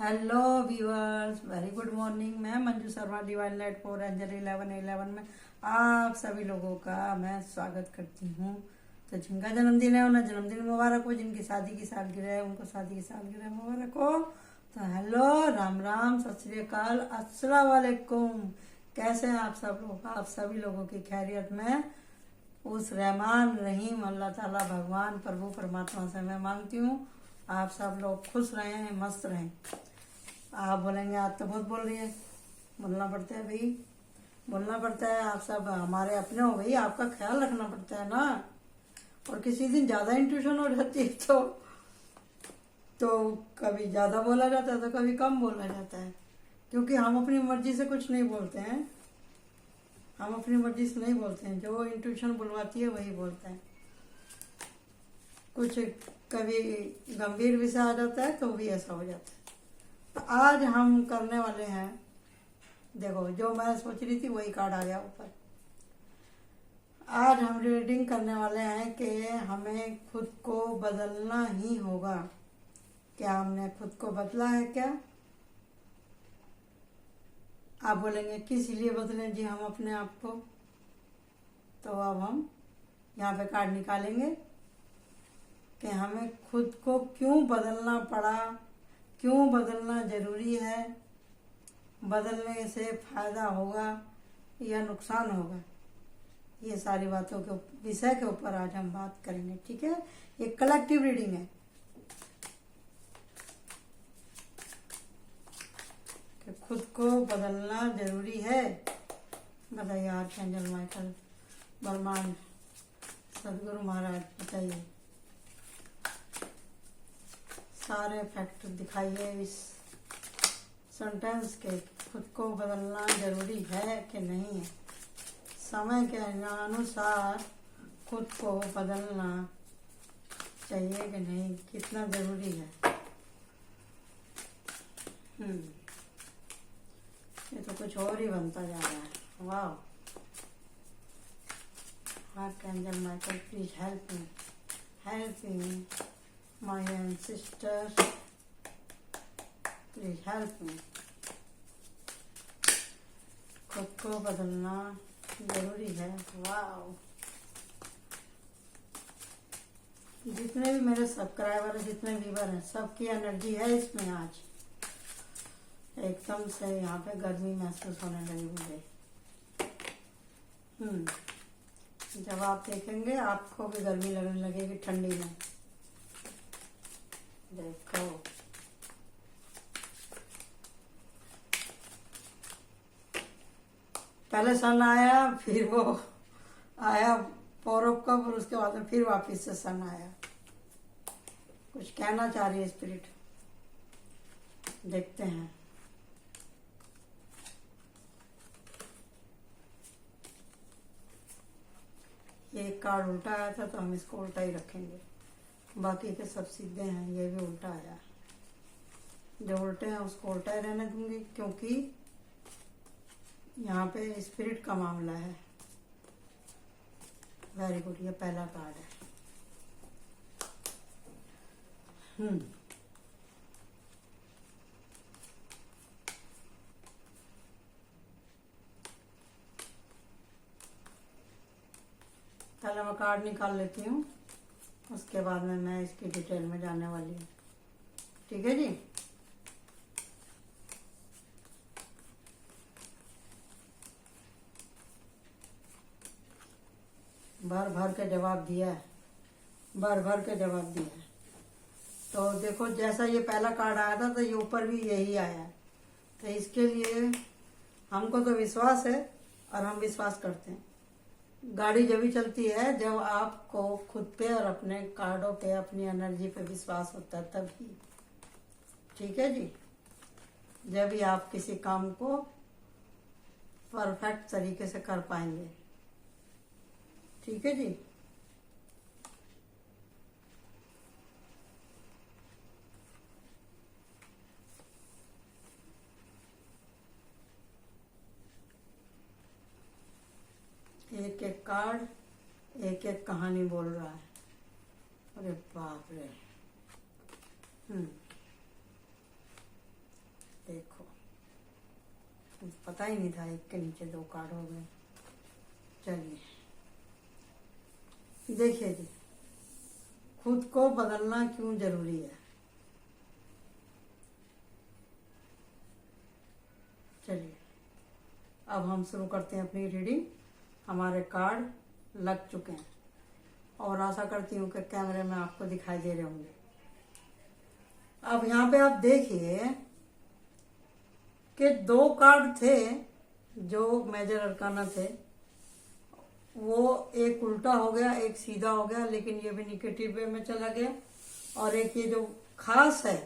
Hello viewers, very good morning. मैं Manju Sharma, divine light for angel 1111 में आप सभी लोगों का मैं स्वागत करती हूँ। तो जिनका जन्मदिन है उन्हें जन्मदिन मुबारक हो, जिनकी शादी की सालगिरह है उनको शादी की सालगिरह मुबारक हो। तो हेलो, राम राम, सत श्री अकाल, अस्सलाम वालेकुम। कैसे हैं आप सब लोग? आप सभी लोगों की खैरियत में उस रहमान रहीम अल्लाह ताला भगवान प्रभु परमात्मा से मैं मांगती हूँ आप सब लोग खुश रहें, मस्त रहें। आप बोलेंगे आज तो बहुत बोल रही है। बोलना पड़ता है भाई, बोलना पड़ता है। आप सब हमारे अपने हो भाई, आपका ख्याल रखना पड़ता है ना। और किसी दिन ज़्यादा इंट्यूशन हो जाती है तो कभी ज़्यादा बोला जाता है तो कभी कम बोला जाता है, क्योंकि हम अपनी मर्जी से कुछ नहीं बोलते हैं। हम अपनी मर्जी से नहीं बोलते हैं, जो इंट्यूशन बुलवाती है वही बोलते हैं। कुछ कभी गंभीर विषय आ जाता है तो भी ऐसा हो जाता है। तो आज हम करने वाले हैं, देखो जो मैं सोच रही थी वही कार्ड आ गया ऊपर। आज हम रीडिंग करने वाले हैं कि हमें खुद को बदलना ही होगा। क्या हमने खुद को बदला है क्या? आप बोलेंगे किस लिए बदलें जी हम अपने आप को। तो अब हम यहाँ पे कार्ड निकालेंगे कि हमें खुद को क्यों बदलना पड़ा, क्यों बदलना जरूरी है, बदलने से फायदा होगा या नुकसान होगा। ये सारी बातों के विषय के ऊपर आज हम बात करेंगे, ठीक है। ये कलेक्टिव रीडिंग है कि खुद को बदलना जरूरी है। बताइए आर्कएंजल माइकल, ब्रह्मांड, सदगुरु महाराज, बताइए। सारे फैक्ट दिखाइए इस सेंटेंस के, खुद को बदलना जरूरी है कि नहीं है। समय के अनुसार खुद को बदलना चाहिए कि नहीं, कितना जरूरी है। ये तो कुछ और ही बनता जा रहा है। वाह, archangel Michael please help me, help me, my ancestor please help me. खुद को बदलना जरूरी है। वाह, जितने भी मेरे सब्सक्राइबर, जितने व्यूअर हैं, सबकी एनर्जी है इसमें। आज एकदम से यहाँ पे गर्मी महसूस होने लगी मुझे। जब आप देखेंगे आपको भी गर्मी लगने लगेगी ठंडी में। देखो, पहले सन आया, फिर वो आया पौरव कब, और उसके बाद में फिर वापस से सन आया। कुछ कहना चाह रही है स्पिरिट, देखते हैं। ये कार्ड उल्टा आया था तो हम इसको उल्टा ही रखेंगे, बाकी के सब सीधे हैं। ये भी उल्टा आया, जो उल्टे हैं उसको उल्टा ही रहने दूंगी, क्योंकि यहाँ पे स्पिरिट का मामला है। वेरी गुड, ये पहला कार्ड है। पहले मैं कार्ड निकाल लेती हूँ, उसके बाद में मैं इसकी डिटेल में जाने वाली हूँ, ठीक है जी। भर भर के जवाब दिया है, भर भर के जवाब दिया है। तो देखो, जैसा ये पहला कार्ड आया था तो ये ऊपर भी यही आया है। तो इसके लिए हमको तो विश्वास है और हम विश्वास करते हैं। गाड़ी जब भी चलती है जब आपको खुद पे और अपने कार्डों पे, अपनी एनर्जी पे विश्वास होता है तभी, ठीक है जी। जब भी आप किसी काम को परफेक्ट तरीके से कर पाएंगे, ठीक है जी। एक एक कार्ड एक एक कहानी बोल रहा है। अरे बाप रे। मुझे पता ही नहीं था एक के नीचे 2 कार्ड हो गए। चलिए देखिए जी, खुद को बदलना क्यों जरूरी है। चलिए अब हम शुरू करते हैं अपनी रीडिंग। हमारे कार्ड लग चुके हैं और आशा करती हूँ कि कैमरे में आपको दिखाई दे रहे होंगे। अब यहाँ पे आप देखिए कि 2 कार्ड थे जो मेजर अरकाना थे, वो एक उल्टा हो गया, एक सीधा हो गया, लेकिन ये भी निगेटिव वे में चला गया। और एक ये जो खास है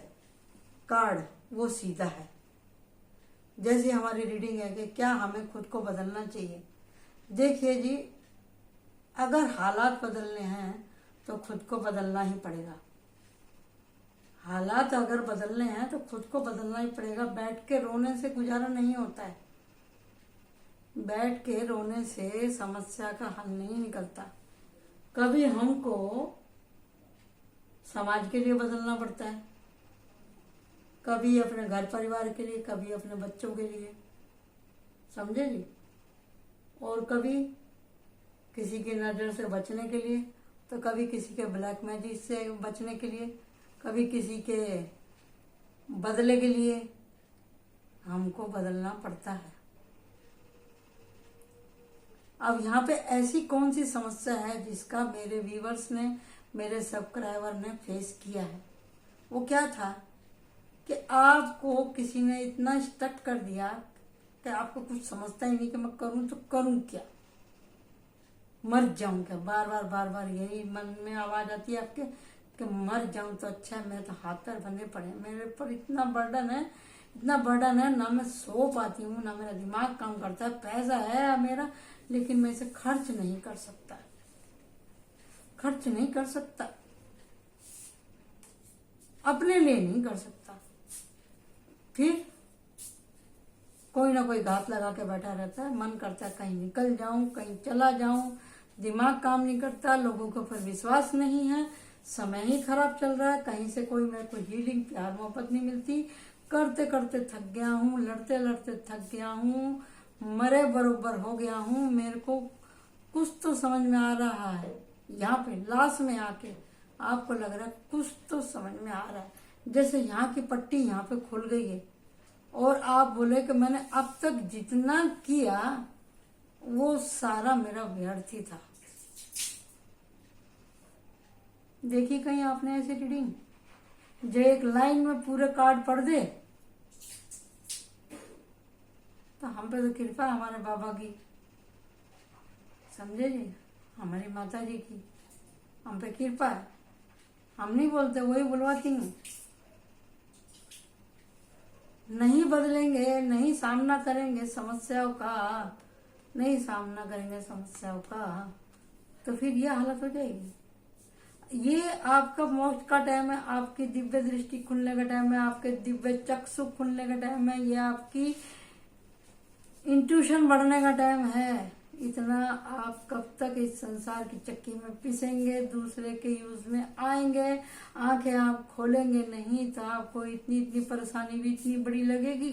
कार्ड वो सीधा है। जैसे हमारी रीडिंग है कि क्या हमें खुद को बदलना चाहिए। देखिए जी, अगर हालात बदलने हैं तो खुद को बदलना ही पड़ेगा। हालात अगर बदलने हैं तो खुद को बदलना ही पड़ेगा। बैठ के रोने से गुजारा नहीं होता है। बैठ के रोने से समस्या का हल नहीं निकलता। कभी हमको समाज के लिए बदलना पड़ता है, कभी अपने घर परिवार के लिए, कभी अपने बच्चों के लिए, समझे जी। और कभी किसी की नज़र से बचने के लिए, तो कभी किसी के ब्लैक मैजिक से बचने के लिए, कभी किसी के बदले के लिए हमको बदलना पड़ता है। अब यहाँ पे ऐसी कौन सी समस्या है जिसका मेरे व्यूवर्स ने, मेरे सब्सक्राइबर ने फेस किया है। वो क्या था कि आपको किसी ने इतना स्टक कर दिया कि आपको कुछ समझता ही नहीं कि मैं करूं तो करूं क्या, मर जाऊं क्या। बार बार यही मन में आवाज आती है आपके कि मर जाऊं तो अच्छा है, मेरे तो हाथ पैर बंधे पड़े हैं, मेरे पर इतना बर्डन है, इतना बर्डन है, ना मैं सो पाती हूँ, ना मेरा दिमाग काम करता है। पैसा है मेरा, लेकिन मैं इसे खर्च नहीं कर सकता, खर्च नहीं कर सकता, अपने लिए नहीं कर सकता। फिर कोई ना कोई घात लगा के बैठा रहता है। मन करता है कहीं निकल जाऊं, कहीं चला जाऊं, दिमाग काम नहीं करता, लोगों के ऊपर विश्वास नहीं है, समय ही खराब चल रहा है, कहीं से कोई मेरे को हीलिंग प्यार मोहब्बत नहीं मिलती, करते करते थक गया हूँ, लड़ते लड़ते थक गया हूँ, मरे बरोबर हो गया हूँ। मेरे को कुछ तो समझ में आ रहा है, यहाँ पे लास्ट में आके आपको लग रहा है कुछ तो समझ में आ रहा है, जैसे यहाँ की पट्टी यहाँ पे खुल गई है और आप बोले कि मैंने अब तक जितना किया वो सारा मेरा व्यर्थ ही था। देखी कहीं आपने ऐसी रीडिंग जो एक लाइन में पूरे कार्ड पढ़ दे। तो हम पे तो कृपा हमारे बाबा की, समझे जी, हमारी माता जी की हम पे कृपा है। हम नहीं बोलते, वही बुलवाती हूँ। नहीं बदलेंगे, नहीं सामना करेंगे समस्याओं का, नहीं सामना करेंगे समस्याओं का, तो फिर ये हालत हो जाएगी। ये आपका मोक्ष का टाइम है, आपकी दिव्य दृष्टि खुलने का टाइम है, आपके दिव्य चक्षु खुलने का टाइम है, ये आपकी इंट्यूशन बढ़ने का टाइम है। इतना आप कब तक इस संसार की चक्की में पिसेंगे, दूसरे के यूज में आएंगे, आंखें आप खोलेंगे नहीं तो आपको इतनी इतनी परेशानी भी इतनी बड़ी लगेगी।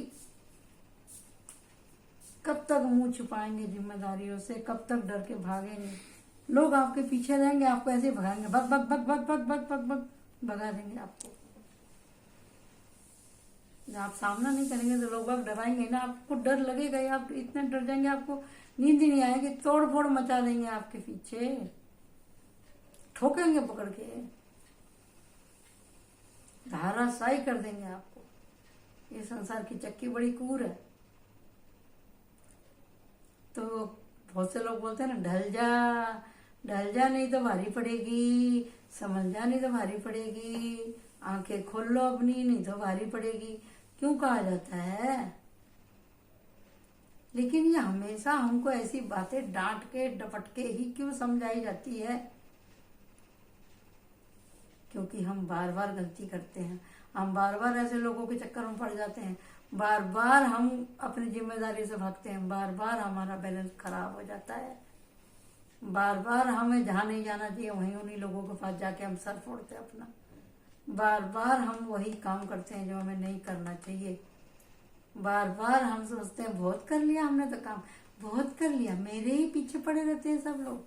कब तक मुंह छुपाएंगे जिम्मेदारियों से, कब तक डर के भागेंगे। लोग आपके पीछे रहेंगे, आपको ऐसे भगाएंगे, भग भग भग भग भग भग भग भग भगा देंगे आपको। जब आप सामना नहीं करेंगे तो लोग डराएंगे ना, आपको डर लगेगा, आप इतने डर जाएंगे आपको नींद ही नहीं आएगी, तोड़ फोड़ मचा देंगे आपके पीछे, ठोकेंगे पकड़ के, धाराशायी कर देंगे आपको। ये संसार की चक्की बड़ी क्रूर है। तो बहुत से लोग बोलते हैं ना, ढल जा नहीं तो भारी पड़ेगी, समझ जा नहीं तो भारी पड़ेगी, आंखें खोल लो अपनी नहीं तो भारी पड़ेगी, क्यों कहा जाता है। लेकिन ये हमेशा हमको ऐसी बातें डांट के डपट के ही क्यों समझाई जाती है, क्योंकि हम बार बार गलती करते हैं, हम बार बार ऐसे लोगों के चक्कर में पड़ जाते हैं, बार बार हम अपनी जिम्मेदारी से भागते हैं, बार बार हमारा बैलेंस खराब हो जाता है, बार बार हमें जहाँ नहीं जाना चाहिए वहीं उन्हीं लोगों के पास जाके हम सर फोड़ते हैं अपना, बार बार हम वही काम करते हैं जो हमें नहीं करना चाहिए, बार बार हम सोचते हैं बहुत कर लिया हमने तो काम, बहुत कर लिया, मेरे ही पीछे पड़े रहते हैं सब लोग।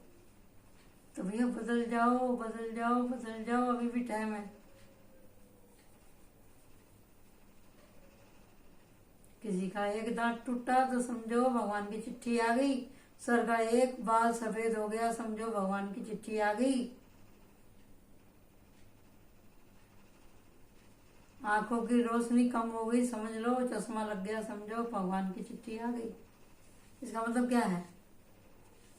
तो भैया बदल जाओ, बदल जाओ, बदल जाओ, अभी भी टाइम है। किसी का एक दांत टूटा तो समझो भगवान की चिट्ठी आ गई। सर का एक बाल सफेद हो गया, समझो भगवान की चिट्ठी आ गई। आंखों की रोशनी कम हो गई, समझ लो चश्मा लग गया, समझो भगवान की चिट्ठी आ गई। इसका मतलब क्या है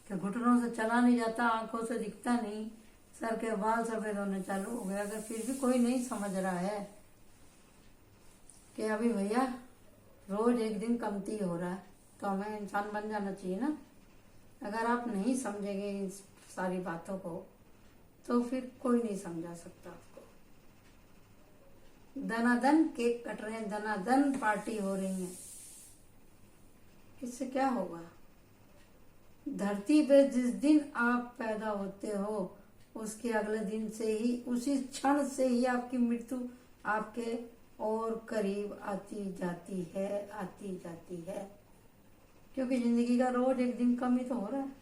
कि घुटनों से चला नहीं जाता, आंखों से दिखता नहीं, सर के बाल सफेद होने चालू हो गए। अगर फिर भी कोई नहीं समझ रहा है कि अभी भैया रोज एक दिन कमती हो रहा है, तो हमें इंसान बन जाना चाहिए ना। अगर आप नहीं समझेंगे इन सारी बातों को तो फिर कोई नहीं समझा सकता आपको। दनादन केक कट रहे हैं, दनादन पार्टी हो रही है, इससे क्या होगा? धरती पे जिस दिन आप पैदा होते हो उसके अगले दिन से ही, उसी क्षण से ही आपकी मृत्यु आपके और करीब आती जाती है, आती जाती है। क्योंकि जिंदगी का रोज एक दिन कम ही तो हो रहा है,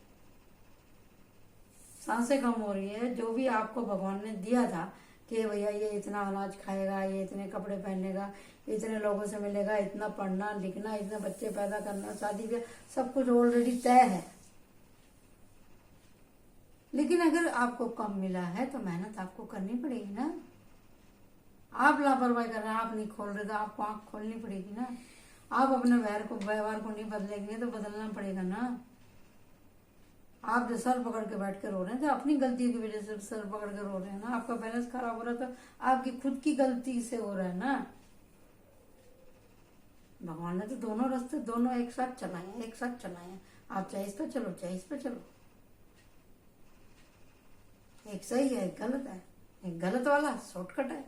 सांसें कम हो रही है। जो भी आपको भगवान ने दिया था कि भैया ये इतना अनाज खाएगा, ये इतने कपड़े पहनेगा, इतने लोगों से मिलेगा, इतना पढ़ना लिखना, इतने बच्चे पैदा करना, शादी ब्याह, सब कुछ ऑलरेडी तय है। लेकिन अगर आपको कम मिला है तो मेहनत आपको करनी पड़ेगी ना। आप लापरवाही कर रहे हैं, आप नहीं खोल रहे तो आपको आंख खोलनी पड़ेगी ना। आप अपने व्यवहार को नहीं बदलेंगे तो बदलना पड़ेगा ना। आप जो सर पकड़ के बैठ के रो रहे हैं तो अपनी गलती की वजह से सर पकड़ के रो रहे हैं ना। आपका बैलेंस खराब हो रहा है तो आपकी खुद की गलती से हो रहा है ना। भगवान ने तो दोनों रास्ते दोनों एक साथ चलाए, एक साथ चलाए। आप चाहे इस पे चलो, चाहे इस पे चलो, एक सही है एक गलत है। एक गलत वाला शॉर्टकट है,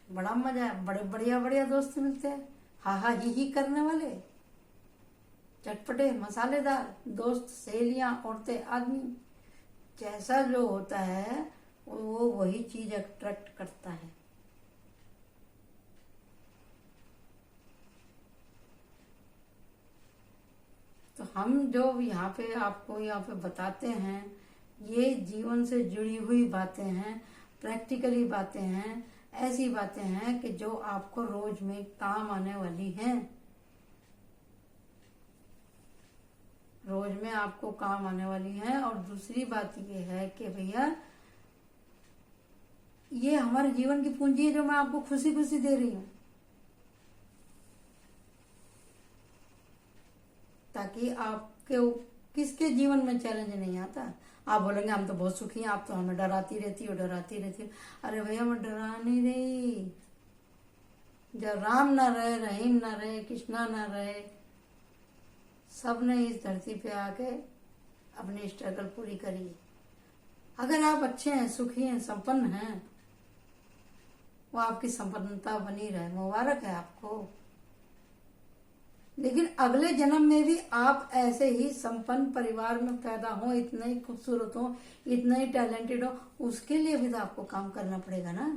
बड़ा मजा है, बड़े बढ़िया बढ़िया दोस्त मिलते हैं, हा हा ही करने वाले, चटपटे मसालेदार दोस्त, सहेलियां, औरतें, आदमी। जैसा जो होता है वो वही चीज अट्रैक्ट करता है। तो हम जो यहाँ पे आपको यहाँ पे बताते हैं ये जीवन से जुड़ी हुई बातें हैं, प्रैक्टिकली बातें हैं, ऐसी बातें हैं कि जो आपको रोज में काम आने वाली हैं, रोज में आपको काम आने वाली हैं। और दूसरी बात ये है कि भैया ये हमारे जीवन की पूंजी है जो मैं आपको खुशी खुशी दे रही हूँ, ताकि आपके किसके जीवन में चैलेंज नहीं आता। आप बोलेंगे हम तो बहुत सुखी हैं, आप तो हमें डराती रहती हो, डराती रहती हो। अरे भैया मैं डरा नहीं रही। जब राम ना रहे, रहीम ना रहे, कृष्णा ना रहे, सब ने इस धरती पे आके अपनी स्ट्रगल पूरी करी। अगर आप अच्छे हैं, सुखी हैं, संपन्न हैं, वो आपकी संपन्नता बनी रहे, मुबारक है आपको। लेकिन अगले जन्म में भी आप ऐसे ही संपन्न परिवार में पैदा हो, इतने ही खूबसूरत हो, इतने ही टैलेंटेड हो, उसके लिए भी तो आपको काम करना पड़ेगा ना।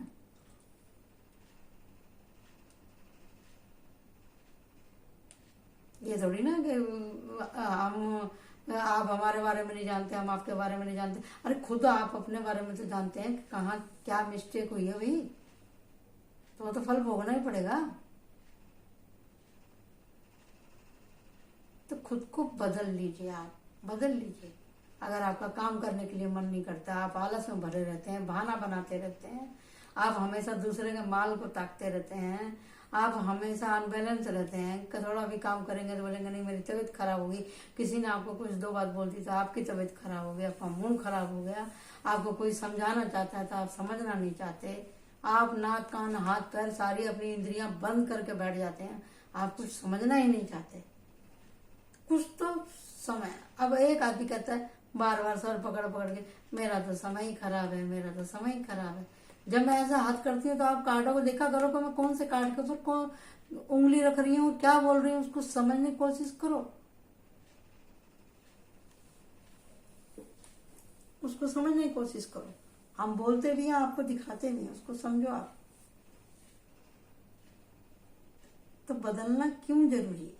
ये थोड़ी ना कि हम आप हमारे बारे में नहीं जानते, हम आपके बारे में नहीं जानते। अरे खुद आप अपने बारे में तो जानते हैं कि कहाँ क्या मिस्टेक हुई है भाई, तो वो तो फल भोगना ही पड़ेगा। तो खुद को बदल लीजिए, आप बदल लीजिए। अगर आपका काम करने के लिए मन नहीं करता, आप आलस में भरे रहते हैं, बहाना बनाते रहते हैं, आप हमेशा दूसरे के माल को ताकते रहते हैं, आप हमेशा अनबैलेंस रहते हैं, थोड़ा भी काम करेंगे तो बोलेंगे नहीं मेरी तबीयत खराब होगी, किसी ने आपको कुछ दो बात बोल दी तो आपकी तबीयत खराब हो गया, आपका मूड खराब हो गया, आपको कोई समझाना चाहता है तो आप समझना नहीं चाहते, आप नाक कान हाथ पैर सारी अपनी इंद्रियां बंद करके बैठ जाते हैं, आप कुछ समझना ही नहीं चाहते। कुछ तो समय, अब एक आदमी कहता है बार बार सर पकड़ पकड़ के मेरा तो समय ही खराब है, मेरा तो समय ही खराब है। जब मैं ऐसा हाथ करती हूँ तो आप कार्डों को देखा करो कि मैं कौन से कार्ड के ऊपर कौन उंगली रख रही हूँ, क्या बोल रही हूँ, उसको समझने की कोशिश करो, उसको समझने की कोशिश करो। हम बोलते भी हैं, आपको दिखाते भी हैं, उसको समझो आप। तो बदलना क्यों जरूरी है?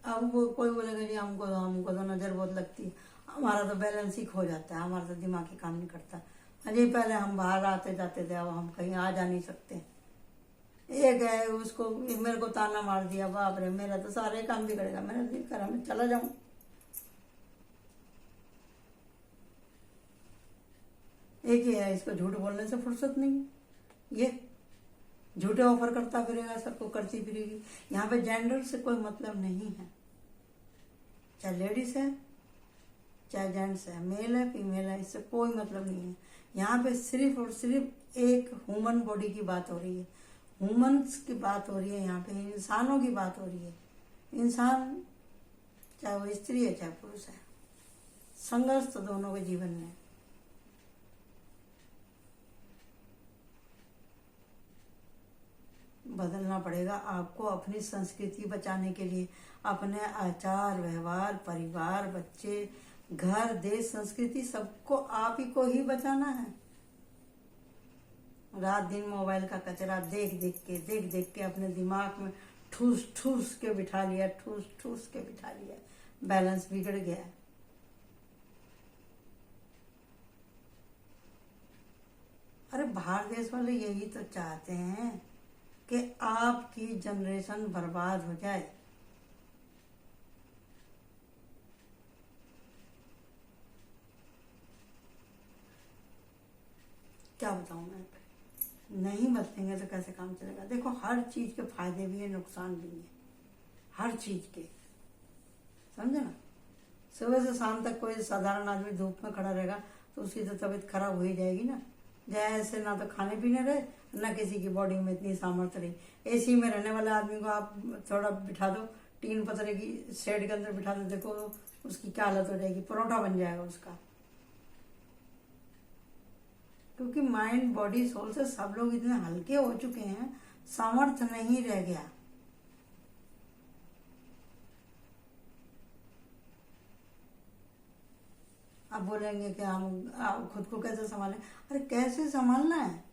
अब वो कोई बोलेगा जी हमको तो नजर बहुत लगती है, हमारा तो बैलेंस ही खो जाता है, हमारा तो दिमाग ही काम नहीं करता। अजय पहले हम बाहर आते जाते थे, अब हम कहीं आ जा नहीं सकते। एक है उसको मेरे को ताना मार दिया, बाप रे मेरा तो सारे काम बिगड़ेगा, मेरा दिल करा मैं चला जाऊं। एक ही है, इसको झूठ बोलने से फुर्सत नहीं, ये झूठे ऑफर करता फिरेगा, सबको करती फिरेगी। यहाँ पे जेंडर से कोई मतलब नहीं है, चाहे लेडीज है चाहे जेंट्स है, मेल है फीमेल है, इससे कोई मतलब नहीं है। यहाँ पे सिर्फ और सिर्फ एक ह्यूमन बॉडी की बात हो रही है, ह्यूमंस की बात हो रही है, यहाँ पे इंसानों की बात हो रही है। इंसान चाहे वो स्त्री है चाहे पुरुष है, संघर्ष तो दोनों के जीवन में है। बदलना पड़ेगा आपको अपनी संस्कृति बचाने के लिए, अपने आचार व्यवहार, परिवार, बच्चे, घर, देश, संस्कृति, सबको आप ही को ही बचाना है। रात दिन मोबाइल का कचरा देख देख के अपने दिमाग में ठूस ठूस के बिठा लिया, बैलेंस बिगड़ गया है। अरे बाहर देश वाले यही तो चाहते हैं कि आपकी जनरेशन बर्बाद हो जाए। क्या बताऊं मैं, नहीं बदलेंगे तो कैसे काम चलेगा? देखो हर चीज के फायदे भी है, नुकसान भी है, हर चीज के, समझे ना? सुबह से शाम तक कोई साधारण आदमी धूप में खड़ा रहेगा तो उसकी तो तबीयत खराब हो ही जाएगी ना। जैसे ना तो खाने पीने रहे, ना किसी की बॉडी में इतनी सामर्थ्य रही। एसी में रहने वाले आदमी को आप थोड़ा बिठा दो, टीन पतरे की शेड के अंदर बिठा दो, देखो उसकी क्या हालत हो जाएगी, परोठा बन जाएगा उसका। क्योंकि माइंड बॉडी सोल से सब लोग इतने हल्के हो चुके हैं, सामर्थ्य नहीं रह गया। आप बोलेंगे कि हम आप खुद को कैसे संभालें? अरे कैसे संभालना है,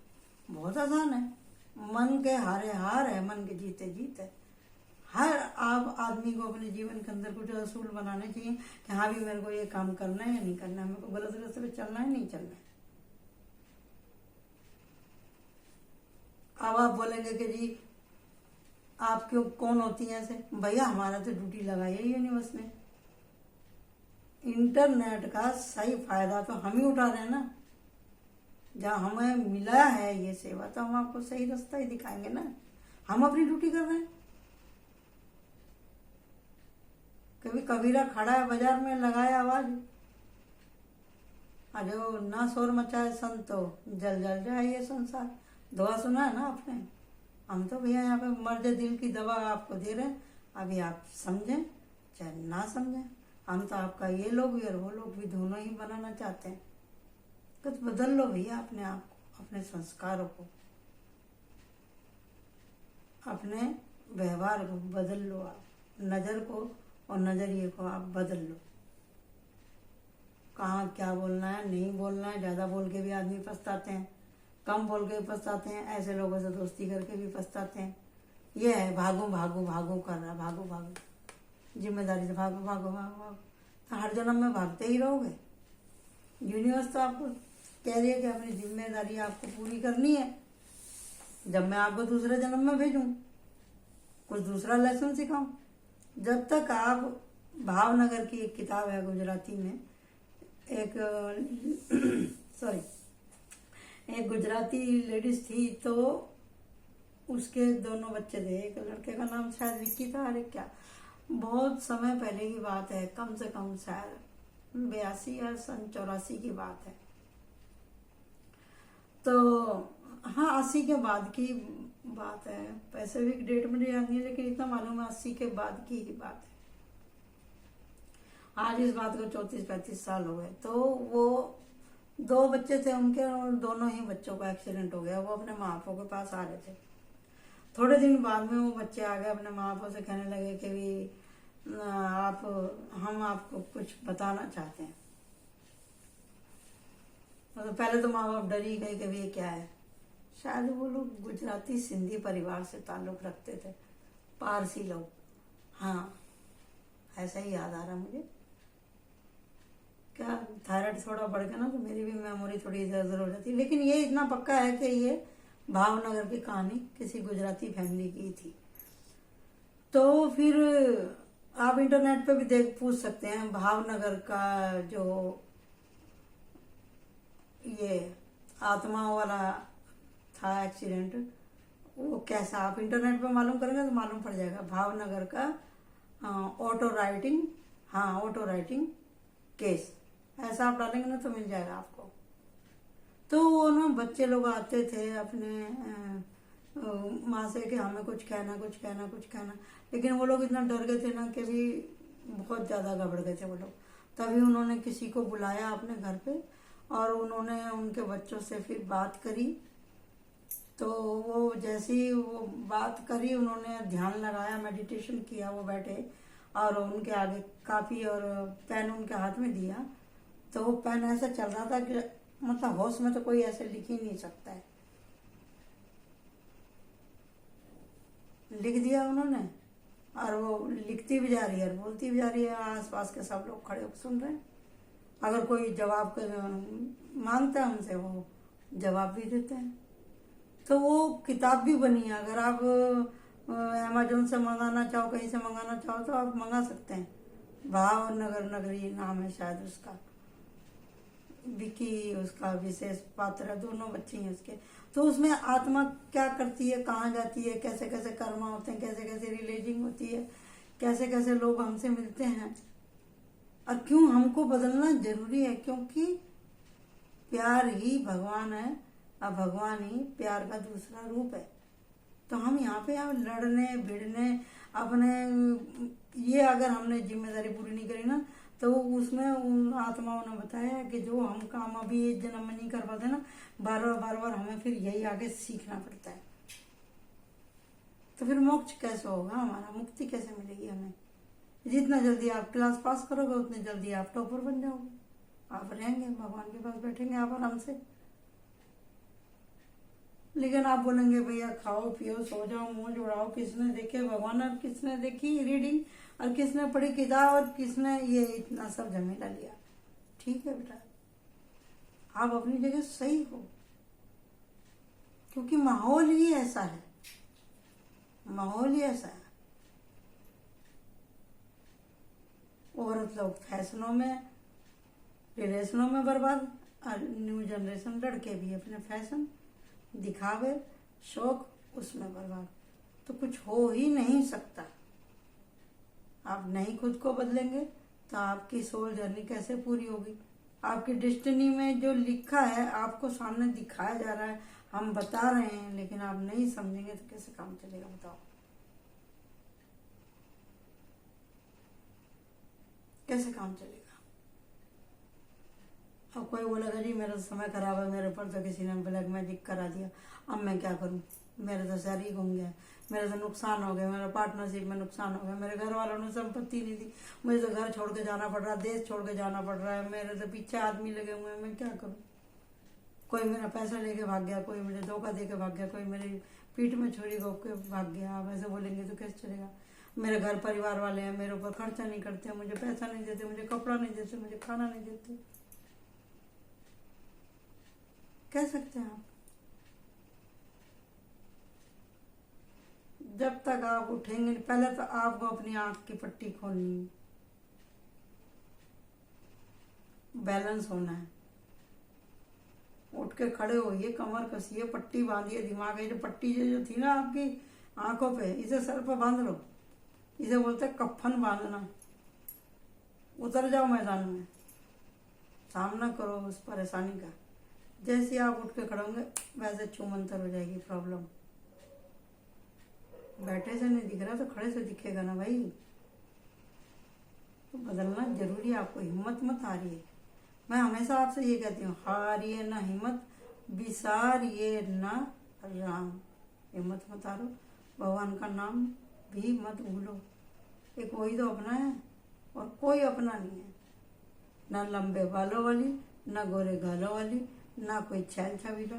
बहुत आसान है। मन के हारे हार है, मन के जीते जीत है। हर आप आदमी को अपने जीवन के अंदर कुछ असूल बनाने चाहिए कि हाँ भी मेरे को ये काम करना है या नहीं करना है, मेरे को गलत रास्ते पे चलना है नहीं चलना है। अब आप बोलेंगे कि जी आप क्यों कौन होती हैं ऐसे? भैया हमारा तो ड्यूटी लगाई है यूनिवर्स ने, इंटरनेट का सही फायदा तो हम ही उठा रहे हैं ना। जहाँ हमें मिला है ये सेवा तो हम आपको सही रास्ता ही दिखाएंगे ना। हम अपनी ड्यूटी कर रहे हैं। कभी कबीरा खड़ा है बाजार में, लगाया आवाज, अरे ना शोर मचाए संतो जल जल जाए ये संसार। दुआ सुना है ना आपने? हम तो भैया यहाँ पे मर्द दिल की दवा आपको दे रहे हैं, अभी आप समझें चाहे ना समझें। हम तो आपका ये लोग भी और वो लोग भी दोनों ही बनाना चाहते हैं। कुछ बदल लो भैया अपने आप को, अपने संस्कारों को, अपने व्यवहार को बदल लो। आप नज़र को और नज़रिए को आप बदल लो। कहाँ क्या बोलना है नहीं बोलना है, ज़्यादा बोल के भी आदमी पछताते हैं, कम बोल के भी पछताते हैं, ऐसे लोगों से दोस्ती करके भी पछताते हैं। ये है भागो भागो भागो कर रहा, भागो भागो, जिम्मेदारी से भागो भागो भागो भागो, तो हर जन्म में भागते ही रहोगे। यूनिवर्स तो आपको कह रही है कि अपनी जिम्मेदारी आपको पूरी करनी है। जब मैं आपको दूसरे जन्म में भेजूं, कुछ दूसरा लेसन सिखाऊं, जब तक आप भावनगर की एक किताब है गुजराती में, एक सॉरी एक गुजराती लेडीज थी, तो उसके दोनों बच्चे थे। एक लड़के का नाम शायद विक्की था, अरे क्या बहुत समय पहले की बात है, कम से कम शायद 82 या सन 84 की बात है। तो हाँ 80 के बाद की बात है, पैसिफिक डेट मुझे याद नहीं है, लेकिन इतना मालूम है 80 के बाद की ही बात है। आज इस बात को 34-35 साल हो गए। तो वो 2 बच्चे थे उनके, और दोनों ही बच्चों का एक्सीडेंट हो गया। वो अपने माँ बापों के पास आ रहे थे। थोड़े दिन बाद में वो बच्चे आ गए, अपने माँ बापों से कहने लगे कि भी हम आपको कुछ बताना चाहते हैं। मतलब पहले तो माँ बाप डर ही गए कि ये क्या है, शायद वो लोग गुजराती सिंधी परिवार से ताल्लुक रखते थे, पारसी लोग। हाँ, ऐसा ही याद आ रहा मुझे। क्या थायराइड थोड़ा बढ़ गया ना, तो मेरी भी मेमोरी थोड़ी इधर उधर हो जाती है, लेकिन ये इतना पक्का है कि ये भावनगर की कहानी किसी गुजराती फैमिली की थी। तो फिर आप इंटरनेट पे भी देख पूछ सकते हैं भावनगर का जो ये आत्माओं वाला था एक्सीडेंट, वो कैसा, आप इंटरनेट पे मालूम करेंगे तो मालूम पड़ जाएगा। भावनगर का ऑटो राइटिंग, हाँ ऑटो राइटिंग केस, ऐसा आप डालेंगे ना तो मिल जाएगा आपको। तो वो ना बच्चे लोग आते थे अपने माँ से कि हमें कुछ कहना कुछ कहना कुछ कहना, लेकिन वो लोग इतना डर गए थे ना कि भी बहुत ज़्यादा घबरा गए थे वो लोग। तभी उन्होंने किसी को बुलाया अपने घर पे और उन्होंने उनके बच्चों से फिर बात करी। तो वो जैसी वो बात करी, उन्होंने ध्यान लगाया, मेडिटेशन किया, वो बैठे और उनके आगे कापी और पेन उनके हाथ में दिया। तो वो पेन ऐसा चल रहा था कि मतलब होश में तो कोई ऐसे लिख ही नहीं सकता है। लिख दिया उन्होंने और वो लिखती भी जा रही है और बोलती भी जा रही है। आसपास के सब लोग खड़े होकर सुन रहे हैं। अगर कोई जवाब मांगता है उनसे, वो जवाब भी देते हैं। तो वो किताब भी बनी है। अगर आप अमेजोन से मंगाना चाहो, कहीं से मंगाना चाहो तो आप मंगा सकते हैं। भावनगर नगरी नाम है शायद उसका। विकी उसका विशेष पात्र है, दोनों बच्चे हैं उसके। तो उसमें आत्मा क्या करती है, कहाँ जाती है, कैसे कैसे कर्मा होते हैं, कैसे कैसे रिलेजिंग होती है, कैसे कैसे लोग हमसे मिलते हैं और क्यों हमको बदलना जरूरी है, क्योंकि प्यार ही भगवान है और भगवान ही प्यार का दूसरा रूप है। तो हम यहाँ पे लड़ने भिड़ने अपने ये अगर हमने जिम्मेदारी पूरी नहीं करी ना, तो उसमें उन आत्माओं ने बताया कि जो हम काम अभी इस जन्म में नहीं कर पाते ना, बार बार हमें फिर यही आगे सीखना पड़ता है। तो फिर मोक्ष कैसे होगा हमारा, मुक्ति कैसे मिलेगी हमें? जितना जल्दी आप क्लास पास करोगे उतनी जल्दी आप टॉपर बन जाओगे, आप रहेंगे भगवान के पास बैठेंगे आप आराम से। लेकिन आप बोलेंगे भैया खाओ पियो सो जाओ मुंह जुड़ाओ, किसने देखे भगवान और किसने देखी रीडिंग और किसने पढ़ी किताब और किसने ये इतना सब झमेला लिया। ठीक है बेटा, आप अपनी जगह सही हो, क्योंकि माहौल ही ऐसा है, माहौल ही ऐसा है। औरत लोग फैशनों में रिलेशनों में बर्बाद और न्यू जनरेशन लड़के भी अपने फैशन दिखावे शौक उसमें बर्बाद। तो कुछ हो ही नहीं सकता। आप नहीं खुद को बदलेंगे तो आपकी सोल जर्नी कैसे पूरी होगी? आपकी डेस्टिनी में जो लिखा है आपको सामने दिखाया जा रहा है, हम बता रहे हैं, लेकिन आप नहीं समझेंगे तो कैसे काम चलेगा बताओ? कैसे काम चलेगा? अब कोई बोलेगा जी मेरा समय खराब है, मेरे ऊपर तो किसी ने ब्लैक मैजिक करा दिया, अब मैं क्या करूं, मेरे तो शहर ही घूम गया, मेरे तो नुकसान हो गया, मेरा पार्टनरशिप में नुकसान हो गया, मेरे घर वालों ने संपत्ति नहीं दी, मुझे तो घर छोड़ के जाना पड़ रहा है, देश छोड़ के जाना पड़ रहा है, मेरे तो पीछे आदमी लगे हुए हैं, मैं क्या करूं? कोई मेरा पैसा लेके भाग गया, कोई मुझे धोखा दे के भाग गया, कोई मेरी पीठ में छुरी घोंप के भाग गया। आप ऐसे बोलेंगे तो कैसे चलेगा? मेरे घर परिवार वाले हैं, मेरे ऊपर खर्चा नहीं करते, मुझे पैसा नहीं देते, मुझे कपड़ा नहीं देते, मुझे खाना नहीं देते, कह सकते हैं आप? जब तक आप उठेंगे, पहले तो आपको अपनी आंख की पट्टी खोलनी है, बैलेंस होना है। उठ के खड़े होइए, कमर कसिए, पट्टी बांधिए, दिमाग है जो पट्टी जो थी ना आपकी आंखों पे, इसे सर पे बांध लो। इसे बोलते हैं कफन बांधना। उतर जाओ मैदान में, सामना करो उस परेशानी का। जैसे आप उठ के खड़े होंगे वैसे छूमंतर हो जाएगी प्रॉब्लम। बैठे से नहीं दिख रहा तो खड़े से दिखेगा ना भाई। तो बदलना जरूरी है आपको, हिम्मत मत हारिए। मैं हमेशा आपसे ये कहती हूँ, हारिए ना हिम्मत, बिसारिए ना राम। हिम्मत मत हारो, भगवान का नाम भी मत भूलो। एक वही तो अपना है और कोई अपना नहीं है। ना लंबे बालों वाली, ना गोरे गालों वाली, ना कोई छैल छबीला,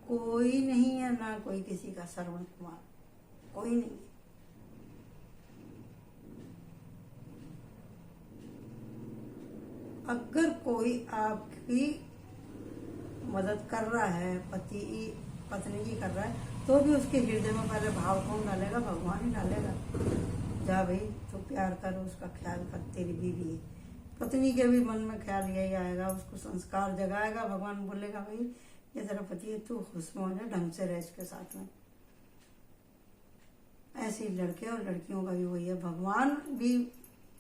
कोई नहीं है, ना कोई किसी का श्रवण कुमार, कोई नहीं है। अगर कोई आपकी मदद कर रहा है, पति पत्नी की कर रहा है, तो भी उसके हृदय में पहले भाव कौन डालेगा? भगवान ही डालेगा। जा भाई, तो प्यार कर, उसका ख्याल कर, तेरी बीवी है। पत्नी के भी मन में ख्याल यही आएगा, उसको संस्कार जगाएगा। भगवान बोलेगा भाई ये तेरा पति है, तू खुश में हो जा, ढंग से रह इसके साथ में। ऐसे ही लड़के और लड़कियों का भी वही है। भगवान भी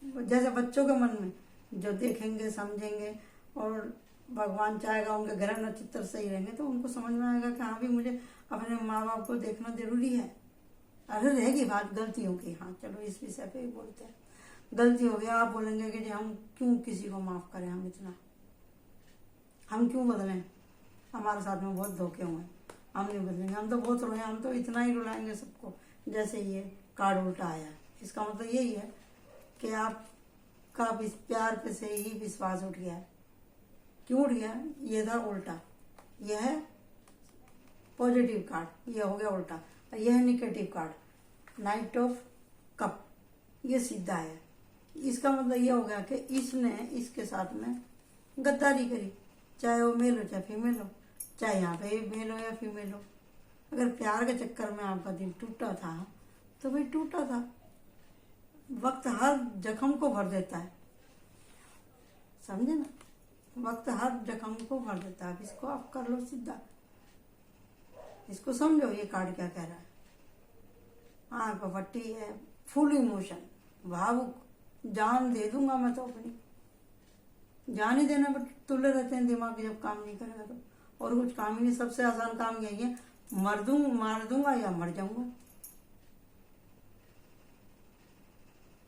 जैसे बच्चों के मन में जो देखेंगे समझेंगे, और भगवान चाहेगा उनके ग्रह नक्षत्र सही रहेंगे, तो उनको समझ में आएगा कि हाँ भी मुझे अपने माँ बाप को देखना जरूरी है। अरे रहेगी बात गलतियों की, हाँ चलो इस विषय पे ही बोलते हैं। गलती हो गया, आप बोलेंगे कि जी हम क्यों किसी को माफ करें, हम क्यों बदलें, हमारे साथ में बहुत धोखे हुए, हम नहीं बदलेंगे, हम तो बहुत रोए, हम तो इतना ही रुलाएंगे सबको। जैसे ये कार्ड उल्टा आया, इसका मतलब यही है कि आपका प्यार पे से ही विश्वास उठ गया है। क्यों उठ गया? ये था उल्टा, यह है पॉजिटिव कार्ड, ये हो गया उल्टा, यह है negative card, night of cup, ये सीधा है। इसका मतलब ये हो गया कि इसने इसके साथ में गद्दारी करी, चाहे वो मेल हो चाहे फीमेल हो, चाहे यहाँ पे मेल हो या फीमेल हो। अगर प्यार के चक्कर में आपका दिल टूटा था तो भाई टूटा था। वक्त हर जख्म को भर देता है, समझे ना? वक्त हर जख्म को भर देता है। अब इसको आप कर लो सीधा, इसको समझो ये कार्ड क्या कह रहा है। आँख पर पट्टी है, फुल इमोशन, भावुक, जान दे दूंगा मैं तो अपनी, जान ही देना पर तुले रहते हैं दिमाग जब काम नहीं करेगा तो। और कुछ काम ही नहीं, सबसे आसान काम यही है, मार दूंगा या मर जाऊंगा,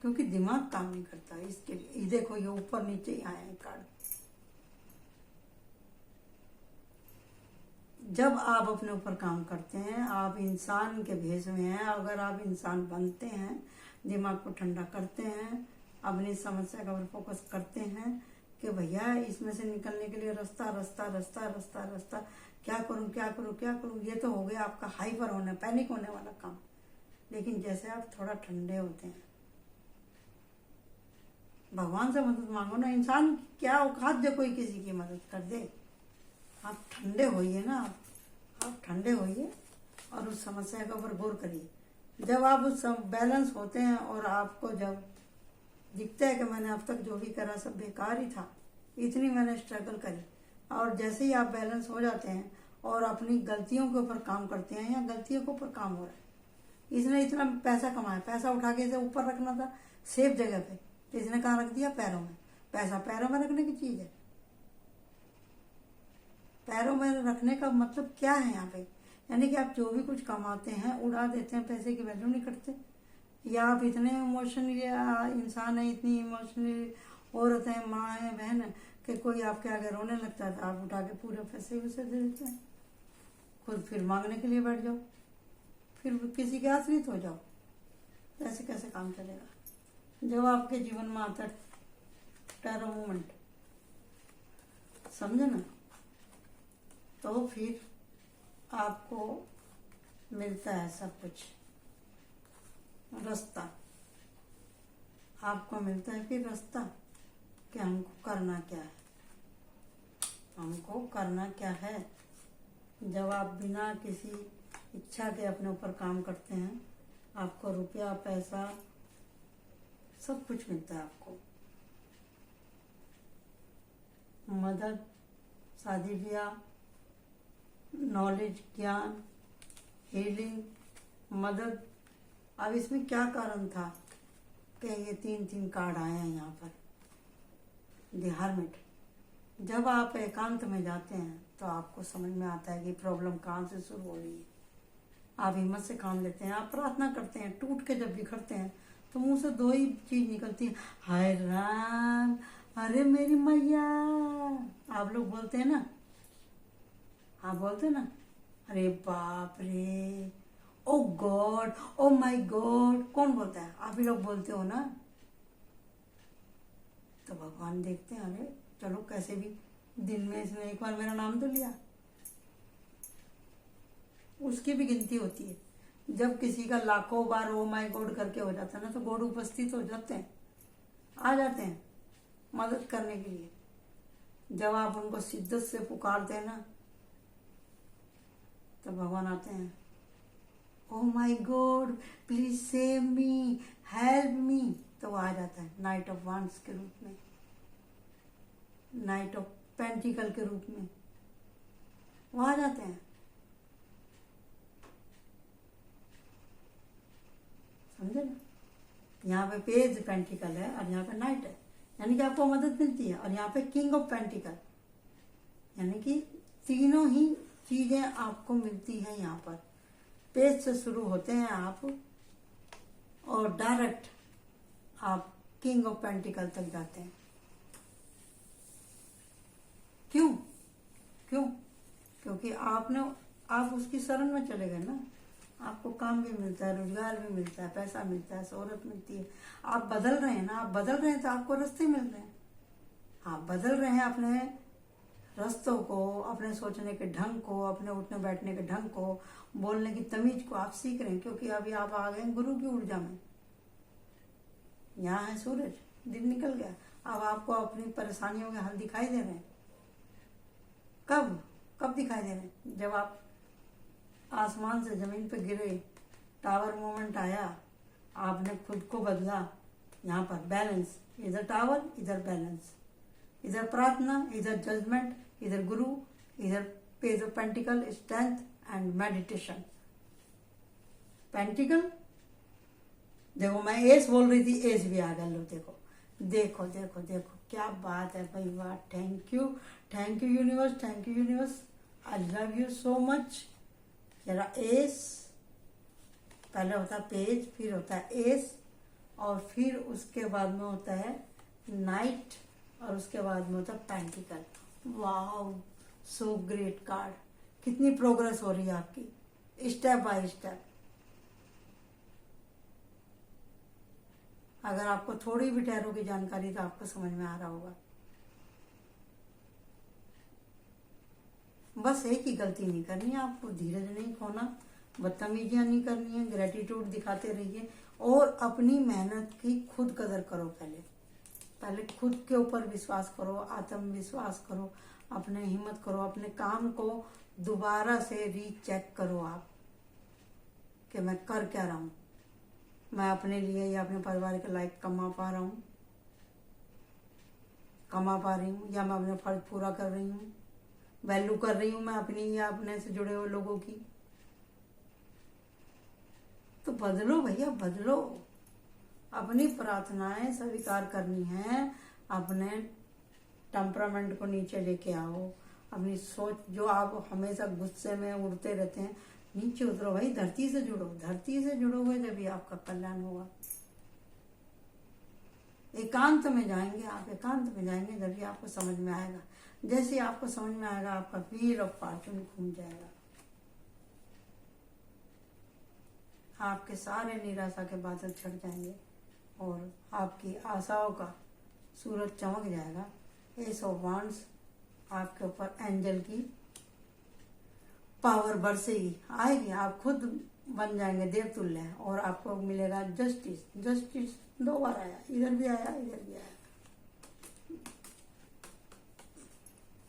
क्योंकि दिमाग काम नहीं करता इसके लिए। ये देखो ये ऊपर नीचे ही आया है कार्ड। जब आप अपने ऊपर काम करते हैं, आप इंसान के भेष में हैं, अगर आप इंसान बनते हैं, दिमाग को ठंडा करते हैं, अपनी समस्या का ऊपर फोकस करते हैं कि भैया इसमें से निकलने के लिए रास्ता रास्ता रास्ता रास्ता रास्ता, क्या करूं क्या करूं क्या करूं, ये तो हो गया आपका हाइपर होने, पैनिक होने वाला काम। लेकिन जैसे आप थोड़ा ठंडे होते हैं, भगवान से मदद मांगो ना। इंसान क्या औकात जो कोई किसी की मदद कर दे। आप ठंडे होइए ना, आप ठंडे होइए और उस समस्या के ऊपर गौर करिए। जब आप उस बैलेंस होते हैं और आपको जब दिखता है कि मैंने अब तक जो भी करा सब बेकार ही था, इतनी मैंने स्ट्रगल करी, और जैसे ही आप बैलेंस हो जाते हैं और अपनी गलतियों के ऊपर काम करते हैं, या गलतियों के ऊपर काम हो रहा है, इसने इतना पैसा कमाया, पैसा उठा के इसे ऊपर रखना था सेफ जगह पे, तो इसने कहाँ रख दिया? पैरों में। पैसा पैरों में रखने की चीज है। पैरों में रखने का मतलब क्या है यहाँ पे? यानी कि आप जो भी कुछ कमाते हैं उड़ा देते हैं, पैसे की वैल्यू नहीं करते, या आप इतने इमोशनली इंसान है, इतनी इमोशनली औरत है, माँ है, बहन है, कि कोई आपके आगे रोने लगता है तो आप उठा के पूरे पैसे उसे दे देते हैं, खुद फिर मांगने के लिए बैठ जाओ, फिर किसी के आश्रित हो जाओ। ऐसे कैसे काम चलेगा? जब आपके जीवन में आता है टेरर मोमेंट, समझे ना, तो फिर आपको मिलता है सब कुछ, रास्ता आपको मिलता है। फिर रास्ता कि हमको करना क्या है, हमको करना क्या है। जब आप बिना किसी इच्छा के अपने ऊपर काम करते हैं, आपको रुपया पैसा सब कुछ मिलता है। आपको मदद, शादी ब्याह, नॉलेज, ज्ञान, हीलिंग, मदद। अब इसमें क्या कारण था कि ये तीन कार्ड आए हैं यहाँ पर? The hermit. जब आप एकांत में जाते हैं तो आपको समझ में आता है कि प्रॉब्लम कहाँ से शुरू हो रही है। आप हिम्मत से काम लेते हैं, आप प्रार्थना करते हैं, टूट के जब बिखरते हैं तो मुंह से दो ही चीज निकलती है, हाय राम, अरे मेरी मैया। आप लोग बोलते हैं ना, आप बोलते हैं ना, अरे बाप रे, ओ गॉड, ओ माय गॉड। कौन बोलता है? आप ही लोग बोलते हो ना। तो भगवान देखते हैं, अरे चलो कैसे भी दिन में इसने एक बार मेरा नाम तो लिया, उसकी भी गिनती होती है। जब किसी का लाखों बार ओ माय गॉड करके हो जाता है ना, तो गॉड उपस्थित हो जाते हैं, आ जाते हैं मदद करने के लिए। जब आप उनको शिद्दत से पुकारते हैं ना, तो भगवान आते हैं। Oh my God please save me, help me, तो वो आ जाता है नाइट ऑफ वांड्स के रूप में, नाइट ऑफ पेंटिकल के रूप में वो आ जाते हैं। समझे ना? यहाँ पे पेज पेंटिकल है और यहाँ पे नाइट है, यानी कि आपको मदद मिलती है। और यहाँ पे किंग ऑफ पेंटिकल, यानी कि तीनों ही चीजें आपको मिलती हैं। यहाँ पर पेज से शुरू होते हैं आप और डायरेक्ट आप किंग ऑफ पेंटिकल तक जाते हैं। क्यों? क्योंकि आप उसकी शरण में चले गए ना। आपको काम भी मिलता है, रोजगार भी मिलता है, पैसा मिलता है, शोहरत मिलती है। आप बदल रहे हैं ना, आप बदल रहे हैं तो आपको रास्ते मिल रहे हैं। आप बदल रहे हैं अपने रास्तों को, अपने सोचने के ढंग को, अपने उठने बैठने के ढंग को, बोलने की तमीज को आप सीख रहे हैं। क्योंकि अभी आप आ गए गुरु की ऊर्जा में। यहाँ है सूरज, दिन निकल गया, अब आपको अपनी परेशानियों के हल दिखाई दे रहे हैं। कब दिखाई दे रहे हैं? जब आप आसमान से जमीन पे गिरे, टावर मोमेंट आया, आपने खुद को बदला। यहाँ पर बैलेंस, इधर टावर, इधर बैलेंस, इधर प्रार्थना, इधर जजमेंट, इधर गुरु, इधर page of pentacle, strength and meditation. Pentacle देखो, मैं एस बोल रही थी, एस भी आ गया। लो देखो क्या बात है भाई, वाह। Thank you universe, I love you so much. जरा एस, पहले होता है पेज, फिर होता है एस, और फिर उसके बाद में होता है नाइट, और उसके बाद में होता है pentacle. Wow, so great card. कितनी प्रोग्रेस हो रही है आपकी, स्टेप बाय स्टेप। अगर आपको थोड़ी भी टैरो की जानकारी तो आपको समझ में आ रहा होगा। बस एक ही गलती नहीं करनी है आपको, धीरज नहीं खोना, बदतमीजियां नहीं करनी है, ग्रेटिट्यूड दिखाते रहिए और अपनी मेहनत की खुद कदर करो। पहले खुद के ऊपर विश्वास करो, आत्मविश्वास करो, अपने हिम्मत करो, अपने काम को दोबारा से रीचेक करो आप कि मैं कर क्या रहा हूँ। मैं अपने लिए या अपने परिवार के लायक कमा पा रही हूँ, या मैं अपने फर्ज पूरा कर रही हूँ, वैल्यू कर रही हूँ मैं अपनी या अपने से जुड़े हुए लोगों की। तो बदलो भैया, बदलो। अपनी प्रार्थनाएं स्वीकार करनी है, अपने टेम्परामेंट को नीचे लेके आओ। अपनी सोच, जो आप हमेशा गुस्से में उड़ते रहते हैं, नीचे उतरो भाई, धरती से जुड़ोगे जब आपका कल्याण होगा। एकांत में जाएंगे आप, जब आपको समझ में आएगा। जैसे आपको समझ में आएगा, आपका व्हील ऑफ फॉर्चून घूम जाएगा, आपके सारे निराशा के बादल छट जाएंगे और आपकी आशाओं का सूरज चमक जाएगा। एस ऑफ वांड्स, आपके ऊपर एंजल की पावर बरसेगी, आएगी, आप खुद बन जाएंगे देवतुल्य और आपको मिलेगा जस्टिस। 2 बार आया, इधर भी आया।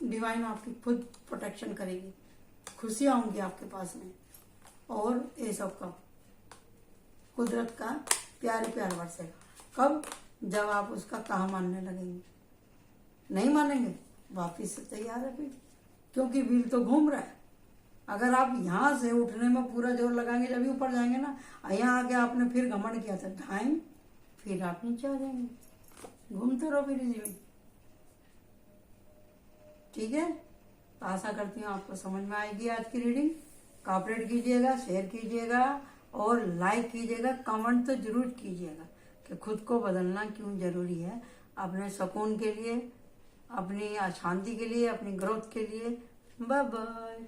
डिवाइन आपकी खुद प्रोटेक्शन करेगी, खुशियां होंगी आपके पास में। और ये सब कब? कुदरत का प्यार बरसेगा। कब? जब आप उसका कहा मानने लगेंगे। नहीं मानेंगे, वापिस से तैयार है फिर, क्योंकि व्हील तो घूम रहा है। अगर आप यहाँ से उठने में पूरा जोर लगाएंगे, जब भी ऊपर जाएंगे ना, यहाँ आके आपने फिर घमंड किया था, ढाएं, फिर आप नीचे आ जाएंगे। घूमते रहो फिर इसी में। ठीक है, तो आशा करती हूँ आपको समझ में आएगी आज की रीडिंग। कॉपरेट कीजिएगा, शेयर कीजिएगा और लाइक कीजिएगा, कमेंट तो जरूर कीजिएगा कि खुद को बदलना क्यों जरूरी है, अपने सुकून के लिए, अपनी शांति के लिए, अपनी ग्रोथ के लिए। Bye bye.